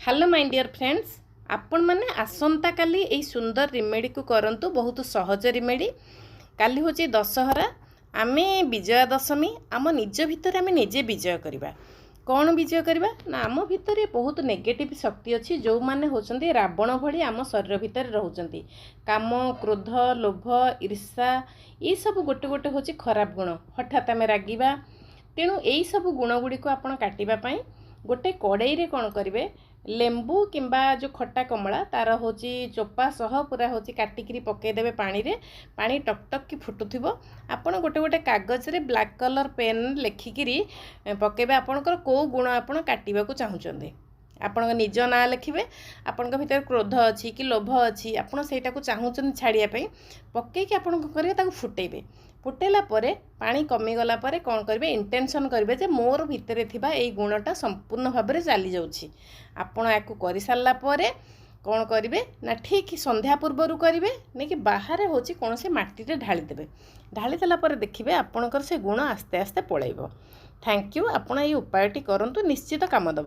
Hello my dear friends, आपण मैंने आसंता काली ए सुंदर रिमेडी को करंतु। बहुत सहज रिमेडी। काली होची दशहरा, आमे विजया दशमी आम निज भितर आमे निजे विजय करवा। कौन विजय करवा ना आम भितर बहुत नेगेटिव शक्ति अच्छी जो माने होचंती रावण भली आम शरीर भितर रहउचंती। काम, क्रोध, लोभ, ईर्षा ये सब गोटे गोटे होची खराब गुण। हठात आमे रागिबा, तेणु यही सब गुण गुड़ी को आपण काटिबा पई गोटे कड़ाई रे कौन करेंगे, लेंबू किंबा जो खट्टा कमला तार होची चोपा सह पूरा होची काटिकी पकईदे पानी रे। पानी टक टक की फुटुथिबो। आपण गोटे गोटे कागज रे ब्लैक कलर पेन लेखिकी पकेबे आपणकर को गुण आपण काटिबा को चाहुचंदे। आपण निज ना लिखिबे, आपण भीतर क्रोध अच्छी कि लोभ अच्छी, आपण सेटा को चाहुचंदे छाड़िया पई पकेकी आपण करिवे ताको फुटेबे। फुटेला परे पानी कमीगला परे कौन करेंगे, इंटेंशन करेंगे जे मोर भितर थिबा एई गुणटा संपूर्ण भाव में चली जाउछि। आपण याकू करि सारला परे कौन करेंगे ना ठीक संध्या पूर्वर करेंगे, नहीं कि बाहर होची कौन से माटी रे ढाली देबे। ढाली देला परे देखिबे आपणकर से गुण आस्ते आस्ते पळैबो। Thank you. आपण ये उपायटी करंतु, निश्चित काम दब।